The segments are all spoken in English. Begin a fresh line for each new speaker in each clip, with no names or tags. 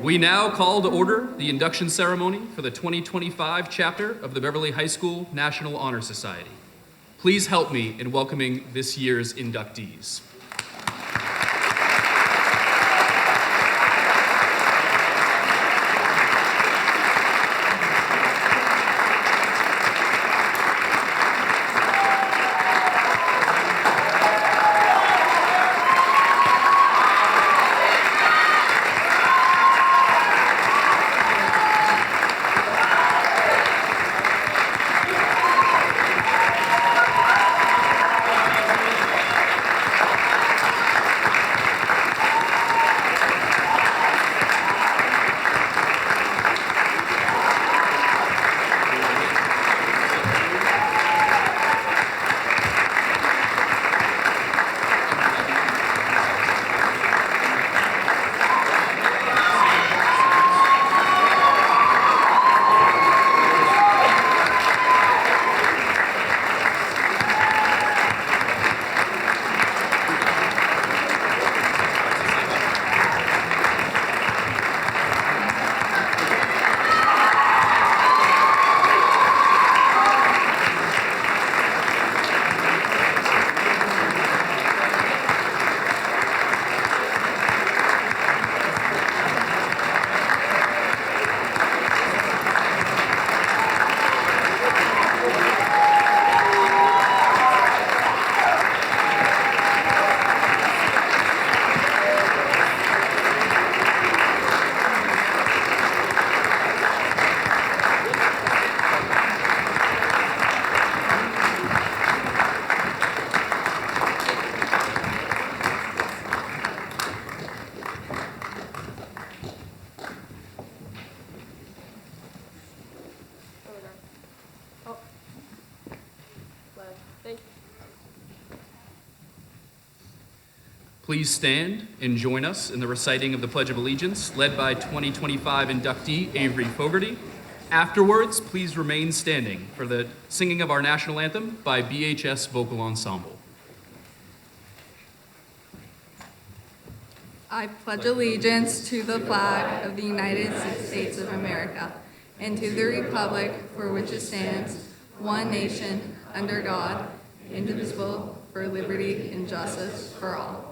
We now call to order the induction ceremony for the 2025 chapter of the Beverly High School National Honor Society. Please help me in welcoming this year's inductees. Please stand and join us in the reciting of the Pledge of Allegiance, led by 2025 inductee Avery Fogarty. Afterwards, please remain standing for the singing of our national anthem by BHS Vocal Ensemble.
I pledge allegiance to the flag of the United States of America and to the republic for which it stands, one nation, under God, indivisible, for liberty and justice for all.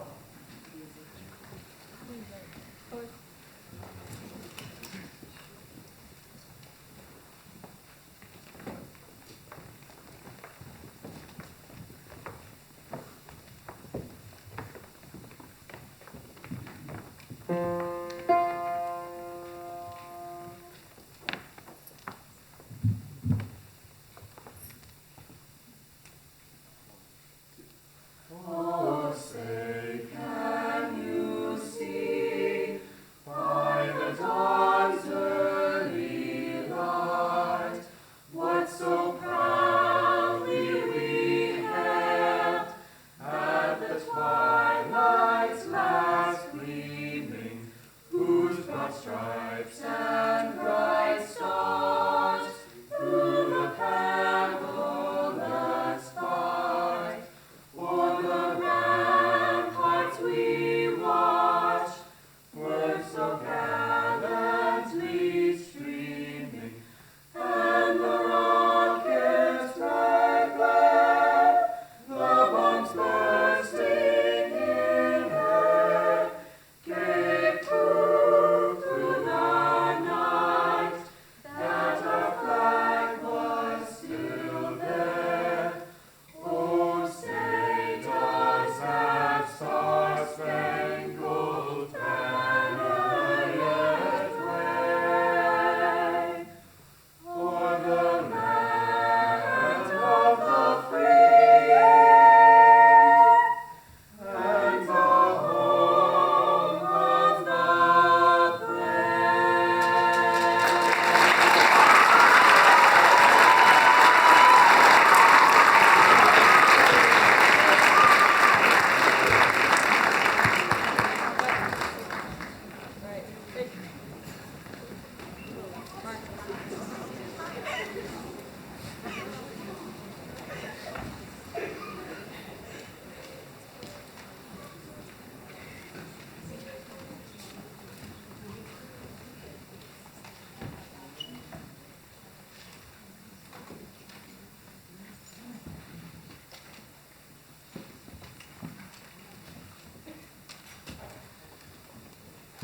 Through the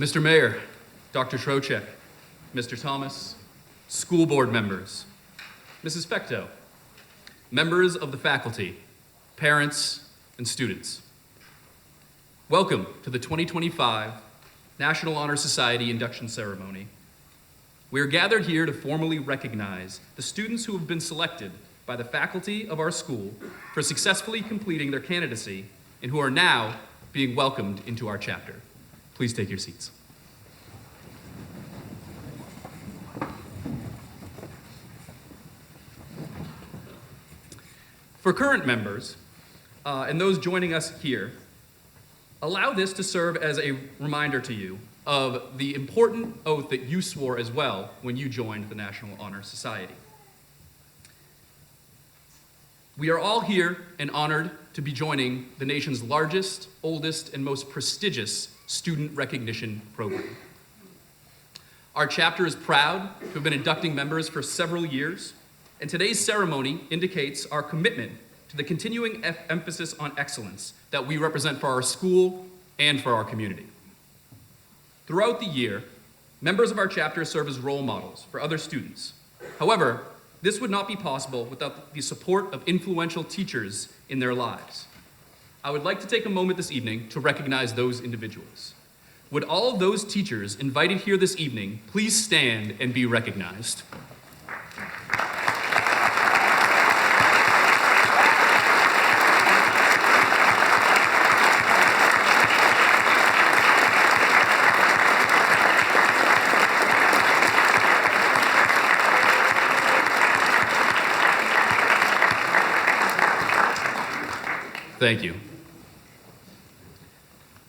Mr. Mayor, Dr. Trocek, Mr. Thomas, school board members, Mrs. Fecto, members of the faculty, parents, and students. Welcome to the 2025 National Honor Society Induction Ceremony. We are gathered here to formally recognize the students who have been selected by the faculty of our school for successfully completing their candidacy and who are now being welcomed into our chapter. Please take your seats. For current members and those joining us here, allow this to serve as a reminder to you of the important oath that you swore as well when you joined the National Honor Society. We are all here and honored to be joining the nation's largest, oldest, and most prestigious student recognition program. Our chapter is proud to have been inducting members for several years, and today's ceremony indicates our commitment to the continuing emphasis on excellence that we represent for our school and for our community. Throughout the year, members of our chapter serve as role models for other students. However, this would not be possible without the support of influential teachers in their lives. I would like to take a moment this evening to recognize those individuals. Would all of those teachers invited here this evening please stand and be recognized? Thank you.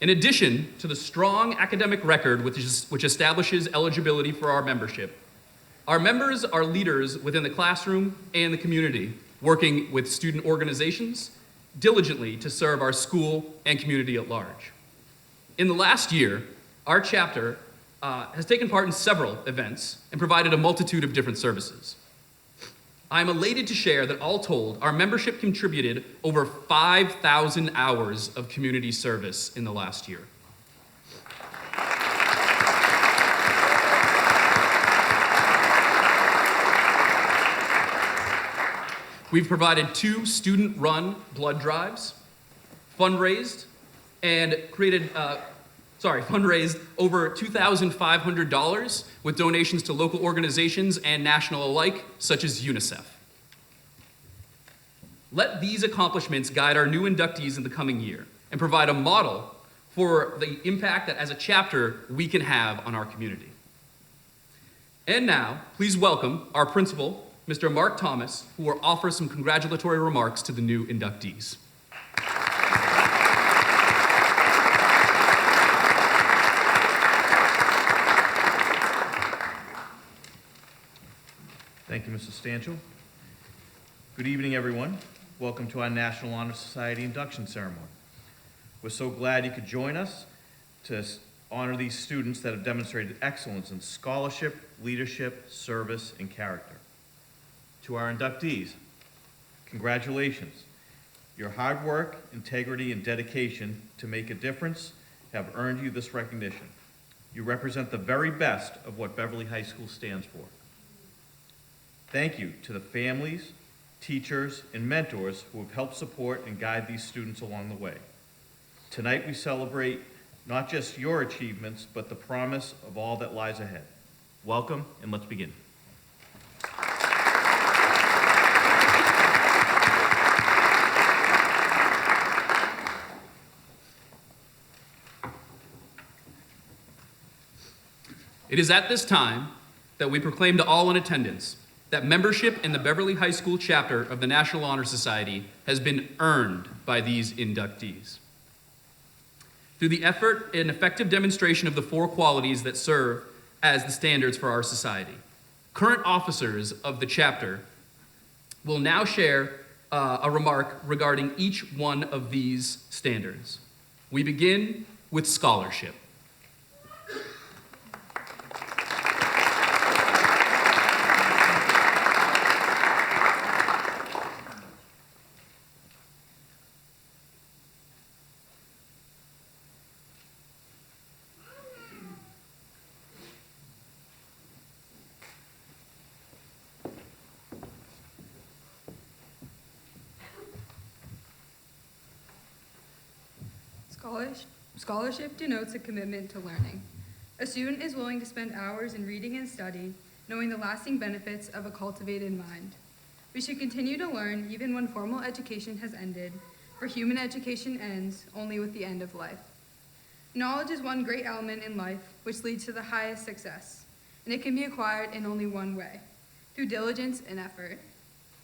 In addition to the strong academic record which establishes eligibility for our membership, our members are leaders within the classroom and the community, working with student organizations diligently to serve our school and community at large. In the last year, our chapter has taken part in several events and provided a multitude of different services. I'm elated to share that all told, our membership contributed over 5,000 hours of community service in the last year. We've provided 2 student-run blood drives, fundraised over $2,500 with donations to local organizations and national alike, such as UNICEF. Let these accomplishments guide our new inductees in the coming year and provide a model for the impact that as a chapter we can have on our community. And now, please welcome our principal, Mr. Mark Thomas, who will offer some congratulatory remarks to the new inductees.
Thank you, Mr. Stanchel. Good evening, everyone. Welcome to our National Honor Society induction ceremony. We're so glad you could join us to honor these students that have demonstrated excellence in scholarship, leadership, service, and character. To our inductees, congratulations. Your hard work, integrity, and dedication to make a difference have earned you this recognition. You represent the very best of what Beverly High School stands for. Thank you to the families, teachers, and mentors who have helped support and guide these students along the way. Tonight we celebrate not just your achievements, but the promise of all that lies ahead. Welcome, and let's begin.
It is at this time that we proclaim to all in attendance that membership in the Beverly High School chapter of the National Honor Society has been earned by these inductees. Through the effort and effective demonstration of the 4 qualities that serve as the standards for our society, current officers of the chapter will now share a remark regarding each one of these standards. We begin with scholarship.
Scholarship denotes a commitment to learning. A student is willing to spend hours in reading and study, knowing the lasting benefits of a cultivated mind. We should continue to learn even when formal education has ended, for human education ends only with the end of life. Knowledge is one great element in life which leads to the highest success, and it can be acquired in only one way, through diligence and effort.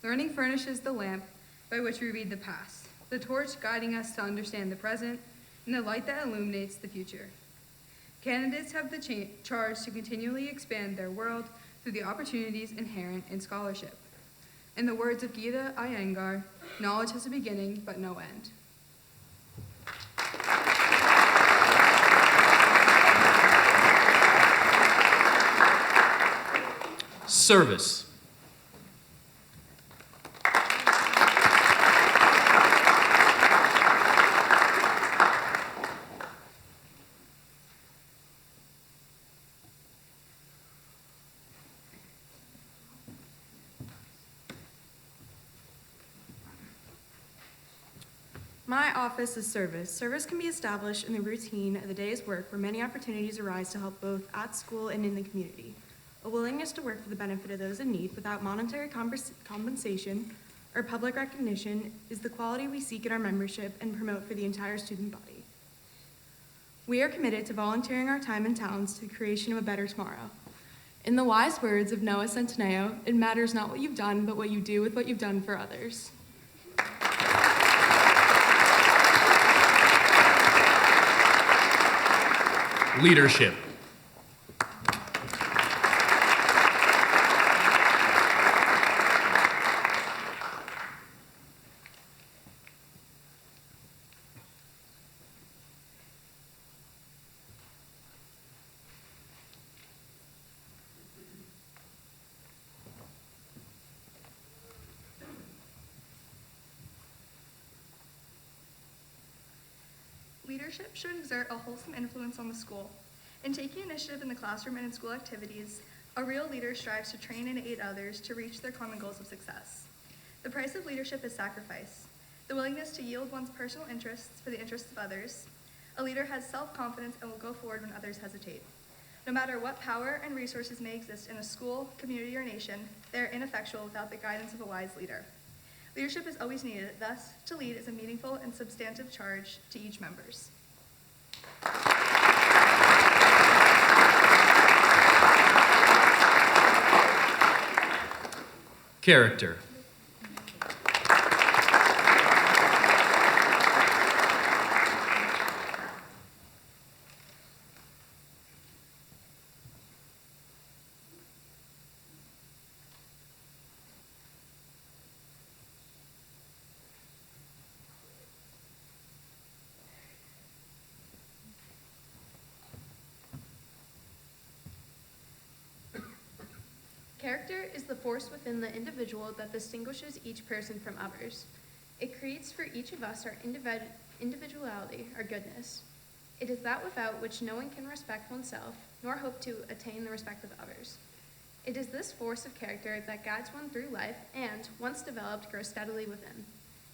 Learning furnishes the lamp by which we read the past, the torch guiding us to understand the present, and the light that illuminates the future. Candidates have the charge to continually expand their world through the opportunities inherent in scholarship. In the words of Gita Iyengar, knowledge has a beginning but no end.
Service.
My office is service. Service can be established in the routine of the day's work where many opportunities arise to help both at school and in the community. A willingness to work for the benefit of those in need without monetary compensation or public recognition is the quality we seek in our membership and promote for the entire student body. We are committed to volunteering our time and talents to the creation of a better tomorrow. In the wise words of Noah Centineo, it matters not what you've done, but what you do with what you've done for others.
Leadership.
Leadership should exert a wholesome influence on the school. In taking initiative in the classroom and in school activities, a real leader strives to train and aid others to reach their common goals of success. The price of leadership is sacrifice, the willingness to yield one's personal interests for the interests of others. A leader has self-confidence and will go forward when others hesitate. No matter what power and resources may exist in a school, community, or nation, they are ineffectual without the guidance of a wise leader. Leadership is always needed, thus, to lead is a meaningful and substantive charge to each members.
Character.
Character is the force within the individual that distinguishes each person from others. It creates for each of us our individuality, our goodness. It is that without which no one can respect oneself, nor hope to attain the respect of others. It is this force of character that guides one through life and, once developed, grows steadily within.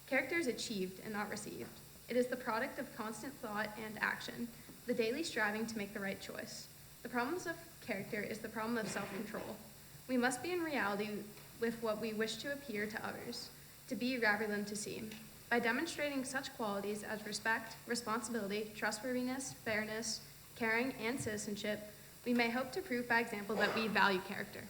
Character is achieved and not received. It is the product of constant thought and action, the daily striving to make the right choice. The problems of character is the problem of self-control. We must be in reality with what we wish to appear to others, to be rather than to seem. By demonstrating such qualities as respect, responsibility, trustworthiness, fairness, caring, and citizenship, we may hope to prove by example that we value character.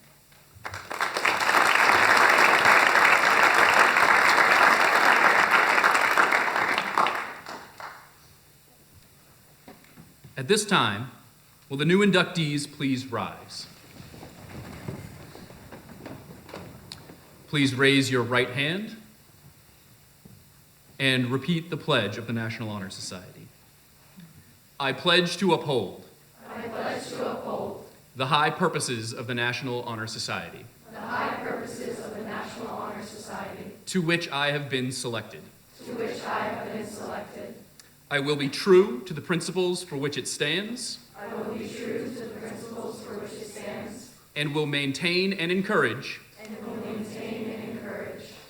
At this time, will the new inductees please rise? Please raise your right hand and repeat the pledge of the National Honor Society. I pledge to uphold the high purposes of the National Honor Society, to which I have been selected. I will be true to the principles for which it stands. And will maintain and encourage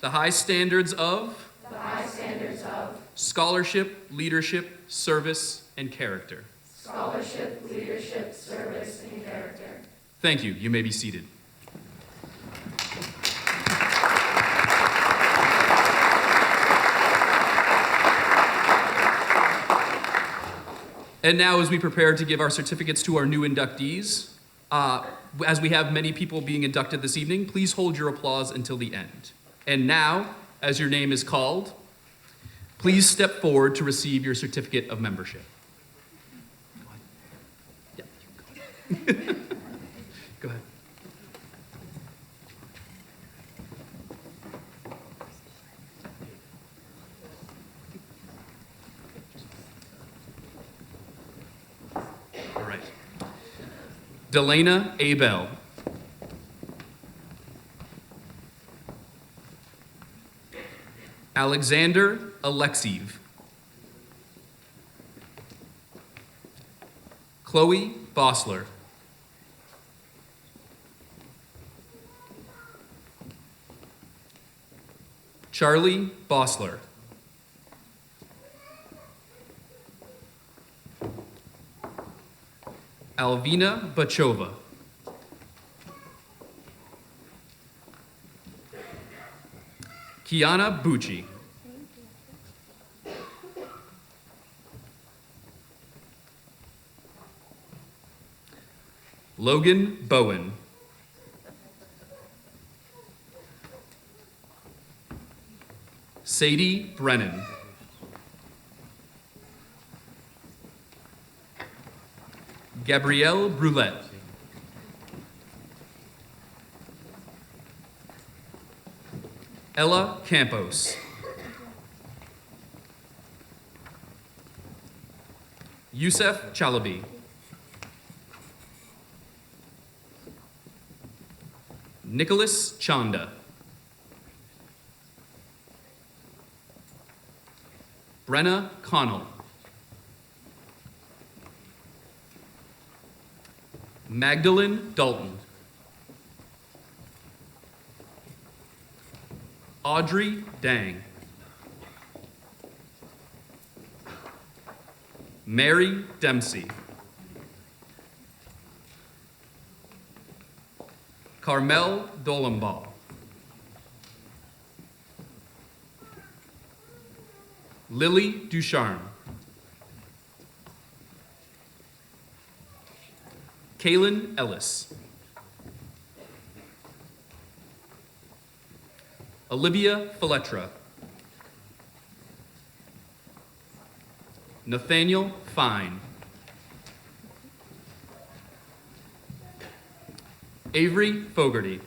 the high standards of Scholarship, leadership, service, and character. Thank you. You may be seated. And now, as we prepare to give our certificates to our new inductees, as we have many people being inducted this evening, please hold your applause until the end. And now, as your name is called, please step forward to receive your certificate of membership. Yeah, go ahead. All right. Delana Abel. Alexander Alexiev. Chloe Bossler. Charlie Bossler. Alvina Bachova. Kiana Bucci. Logan Bowen. Sadie Brennan. Gabrielle Brulette. Ella Campos. Youssef Chalabi. Nicholas Chanda. Brenna Connell. Magdalene Dalton. Audrey Dang. Mary Dempsey. Carmel Dolembal. Lily Ducharme. Kaylin Ellis. Olivia Feletra. Nathaniel Fine. Avery Fogarty.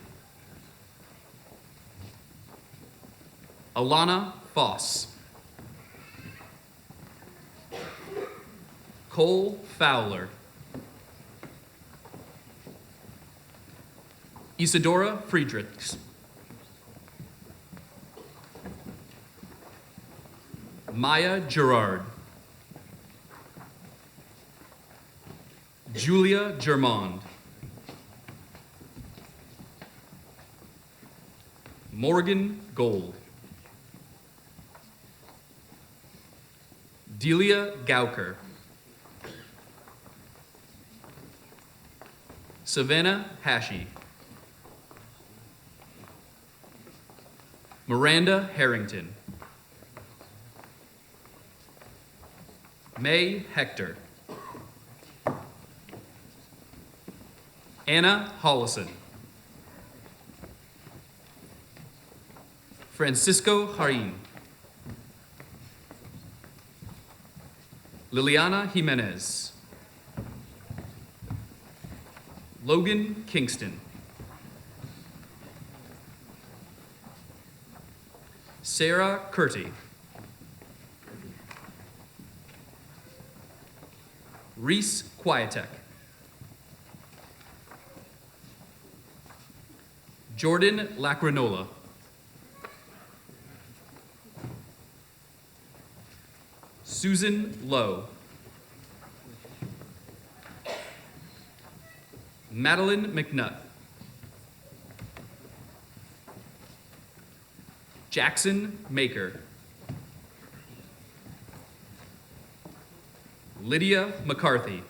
Alana Foss. Cole Fowler. Isadora Friedrichs. Maya Gerard. Julia Germond. Morgan Gold. Delia Gauker. Savannah Hashi. Miranda Harrington. May Hector. Anna Hollison. Francisco Harin. Liliana Jimenez. Logan Kingston. Sarah Curti. Reese Quietek. Jordan Lacrinola. Susan Lowe. Madeline McNutt. Jackson Maker. Lydia McCarthy.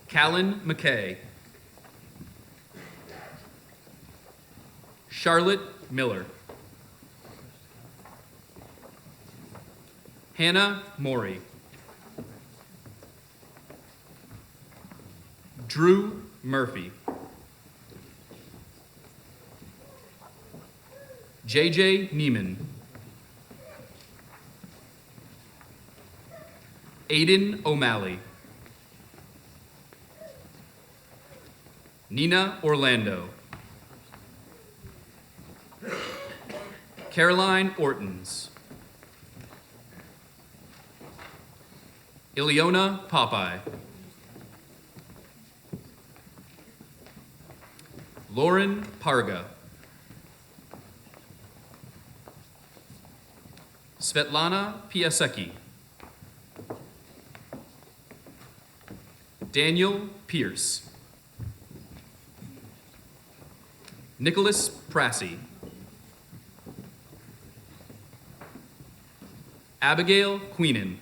Callan McKay. Charlotte Miller. Hannah Morey. Drew Murphy. JJ Neiman. Aiden O'Malley. Nina Orlando. Caroline Ortons. Ileona Popeye. Lauren Parga. Svetlana Piasecki. Daniel Pierce. Nicholas Prassey. Abigail Queenan.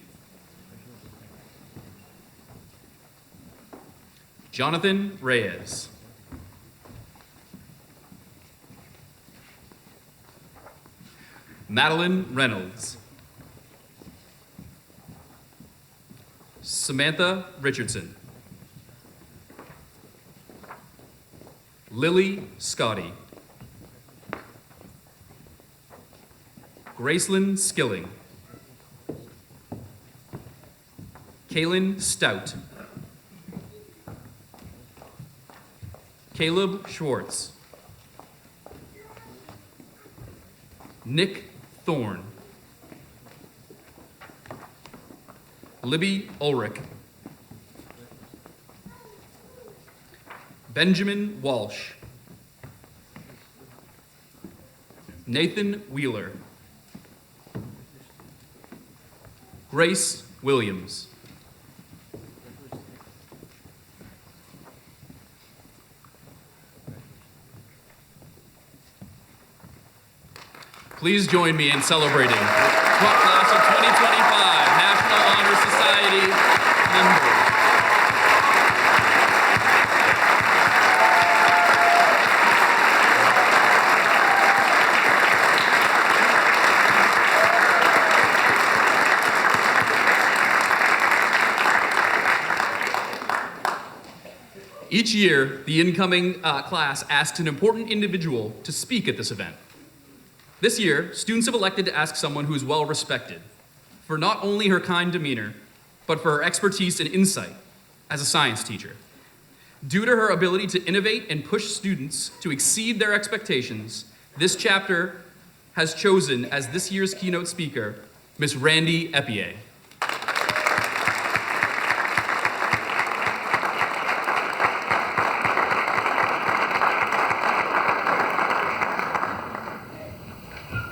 Jonathan Reyes. Madeline Reynolds. Samantha Richardson. Lily Scotty. Gracelyn Skilling. Kaylin Stout. Caleb Schwartz. Nick Thorne. Libby Ulrich. Benjamin Walsh. Nathan Wheeler. Grace Williams. Please join me in celebrating class of 2025 National Honor Society members. Each year, the incoming class asks an important individual to speak at this event. This year, students have elected to ask someone who is well respected for not only her kind demeanor, but for her expertise and insight as a science teacher. Due to her ability to innovate and push students to exceed their expectations, this chapter has chosen as this year's keynote speaker, Ms. Randy Eppier.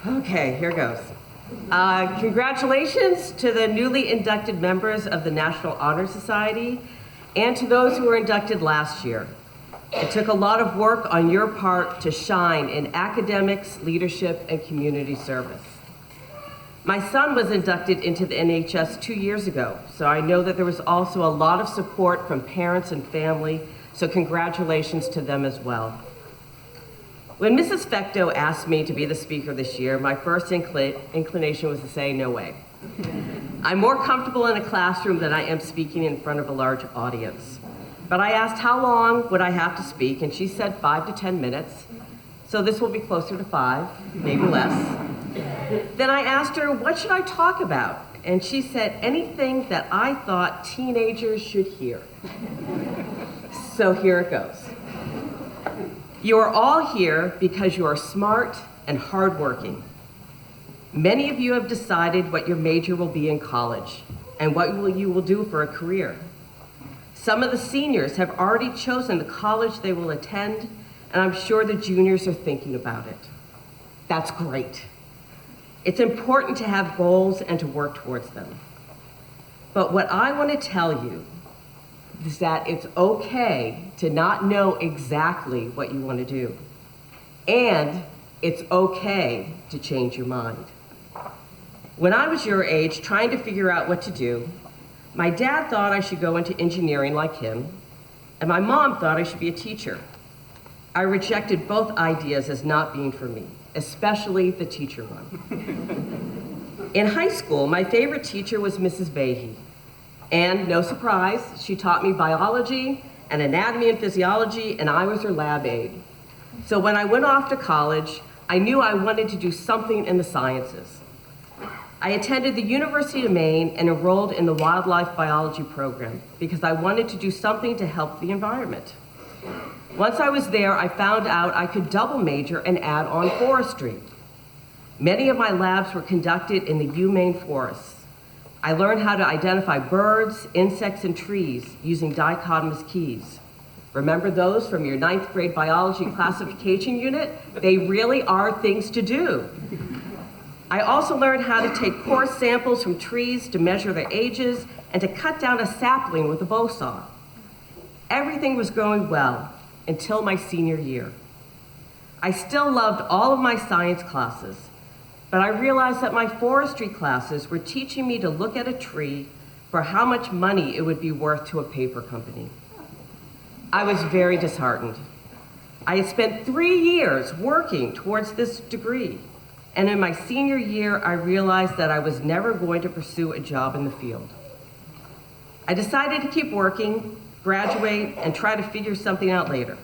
Okay, here goes. Congratulations to the newly inducted members of the National Honor Society and to those who were inducted last year. It took a lot of work on your part to shine in academics, leadership, and community service. My son was inducted into the NHS 2 years ago, so I know that there was also a lot of support from parents and family, so congratulations to them as well. When Mrs. Fecto asked me to be the speaker this year, my first inclination was to say, no way. I'm more comfortable in a classroom than I am speaking in front of a large audience. But I asked how long would I have to speak, and she said 5 to 10 minutes. So this will be closer to 5, maybe less. Then I asked her, what should I talk about? And she said, anything that I thought teenagers should hear. So here it goes. You are all here because you are smart and hardworking. Many of you have decided what your major will be in college and what you will do for a career. Some of the seniors have already chosen the college they will attend, and I'm sure the juniors are thinking about it. That's great. It's important to have goals and to work towards them. But what I want to tell you is that it's okay to not know exactly what you want to do. And it's okay to change your mind. When I was your age, trying to figure out what to do, my dad thought I should go into engineering like him, and my mom thought I should be a teacher. I rejected both ideas as not being for me, especially the teacher one. In high school, my favorite teacher was Mrs. Vahey. And no surprise, she taught me biology and anatomy and physiology, and I was her lab aide. So when I went off to college, I knew I wanted to do something in the sciences. I attended the University of Maine and enrolled in the wildlife biology program because I wanted to do something to help the environment. Once I was there, I found out I could double major and add on forestry. Many of my labs were conducted in the UMaine forests. I learned how to identify birds, insects, and trees using dichotomous keys. Remember those from your 9th grade biology classification unit? They really are things to do. I also learned how to take coarse samples from trees to measure their ages and to cut down a sapling with a bow saw. Everything was going well until my senior year. I still loved all of my science classes, but I realized that my forestry classes were teaching me to look at a tree for how much money it would be worth to a paper company. I was very disheartened. I had spent 3 years working towards this degree, and in my senior year, I realized that I was never going to pursue a job in the field. I decided to keep working, graduate, and try to figure something out later.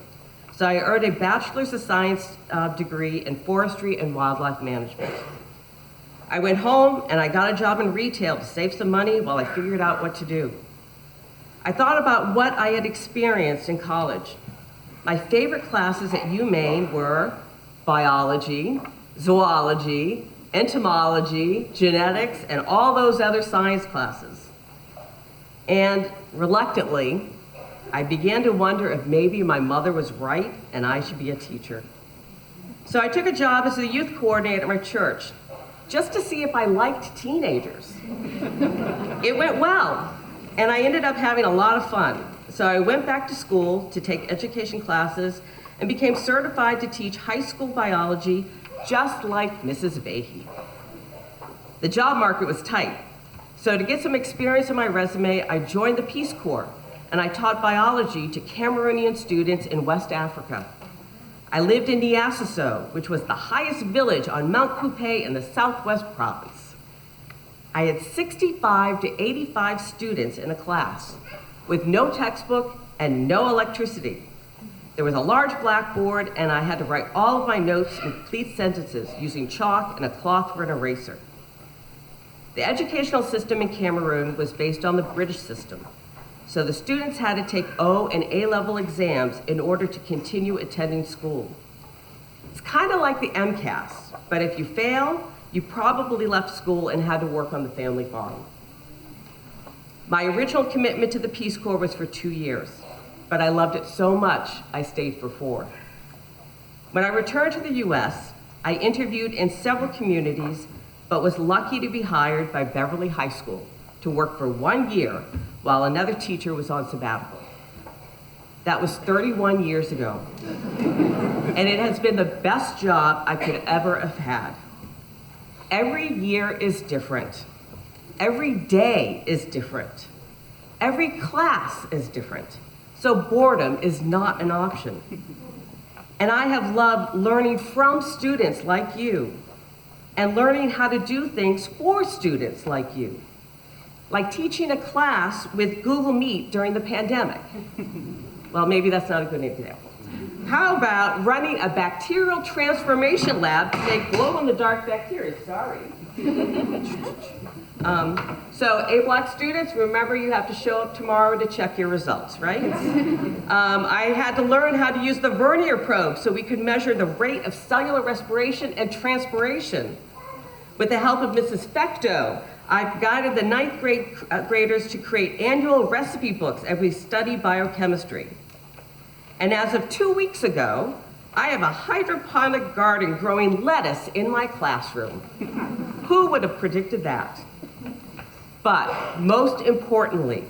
So I earned a Bachelor's of Science degree in Forestry and Wildlife Management. I went home and I got a job in retail to save some money while I figured out what to do. I thought about what I had experienced in college. My favorite classes at UMaine were biology, zoology, entomology, genetics, and all those other science classes. And reluctantly, I began to wonder if maybe my mother was right and I should be a teacher. So I took a job as a youth coordinator at my church, just to see if I liked teenagers. It went well, and I ended up having a lot of fun. So I went back to school to take education classes and became certified to teach high school biology just like Mrs. Vahey. The job market was tight, so to get some experience on my resume, I joined the Peace Corps, and I taught biology to Cameroonian students in West Africa. I lived in Niassau, which was the highest village on Mount Coupé in the Southwest Province. I had 65 to 85 students in a class with no textbook and no electricity. There was a large blackboard, and I had to write all of my notes in complete sentences using chalk and a cloth for an eraser. The educational system in Cameroon was based on the British system, so the students had to take O and A-level exams in order to continue attending school. It's kind of like the MCAS, but if you fail, you probably left school and had to work on the family farm. My original commitment to the Peace Corps was for 2 years. But I loved it so much, I stayed for 4. When I returned to the US, I interviewed in several communities, but was lucky to be hired by Beverly High School to work for 1 year while another teacher was on sabbatical. That was 31 years ago. And it has been the best job I could ever have had. Every year is different. Every day is different. Every class is different. So boredom is not an option. And I have loved learning from students like you and learning how to do things for students like you, like teaching a class with Google Meet during the pandemic. Well, maybe that's not a good example. How about running a bacterial transformation lab to make glow-in-the-dark bacteria? Sorry. So A-Block students, remember you have to show up tomorrow to check your results, right? I had to learn how to use the vernier probe so we could measure the rate of cellular respiration and transpiration. With the help of Mrs. Fecto, I've guided the 9th graders to create annual recipe books as we study biochemistry. And as of 2 weeks ago, I have a hydroponic garden growing lettuce in my classroom. Who would have predicted that? But most importantly,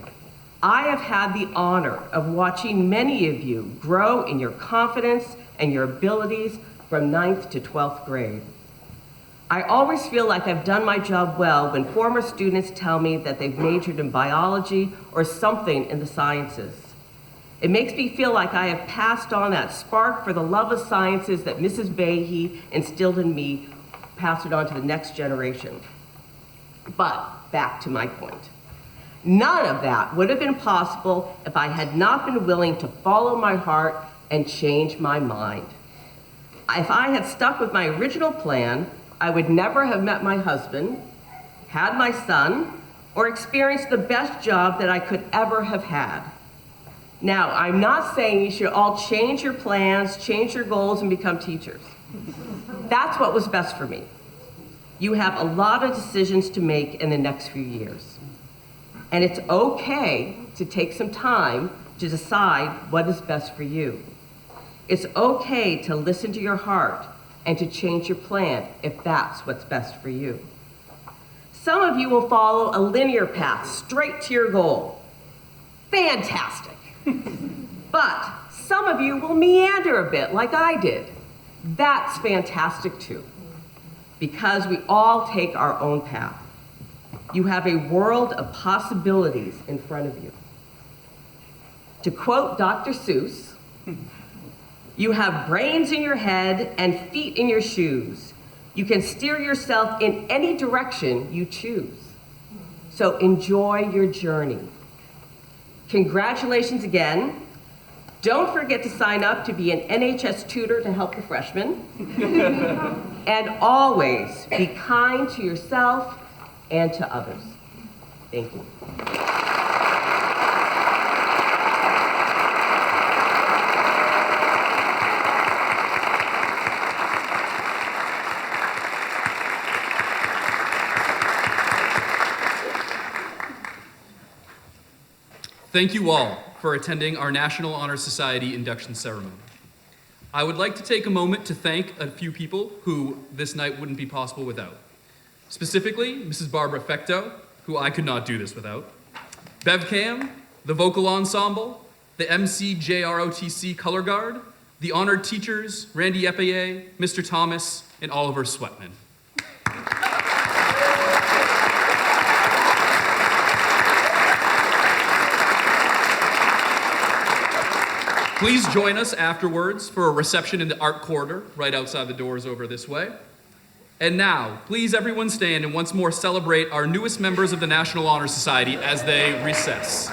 I have had the honor of watching many of you grow in your confidence and your abilities from 9th to 12th grade. I always feel like I've done my job well when former students tell me that they've majored in biology or something in the sciences. It makes me feel like I have passed on that spark for the love of sciences that Mrs. Behe instilled in me, passed it on to the next generation. But back to my point. None of that would have been possible if I had not been willing to follow my heart and change my mind. If I had stuck with my original plan, I would never have met my husband, had my son, or experienced the best job that I could ever have had. Now, I'm not saying you should all change your plans, change your goals, and become teachers. That's what was best for me. You have a lot of decisions to make in the next few years. And it's okay to take some time to decide what is best for you. It's okay to listen to your heart and to change your plan if that's what's best for you. Some of you will follow a linear path straight to your goal. Fantastic. But some of you will meander a bit like I did. That's fantastic too, because we all take our own path. You have a world of possibilities in front of you. To quote Dr. Seuss, you have brains in your head and feet in your shoes. You can steer yourself in any direction you choose. So enjoy your journey. Congratulations again. Don't forget to sign up to be an NHS tutor to help the freshmen. And always be kind to yourself and to others. Thank you.
Thank you all for attending our National Honor Society induction ceremony. I would like to take a moment to thank a few people who this night wouldn't be possible without. Specifically, Mrs. Barbara Fecto, who I could not do this without, BevCam, the vocal ensemble, the MCJROTC color guard, the honored teachers, Randy Epeye, Mr. Thomas, and Oliver Sweatman. Please join us afterwards for a reception in the art corridor right outside the doors over this way. And now, please everyone stand and once more celebrate our newest members of the National Honor Society as they recess.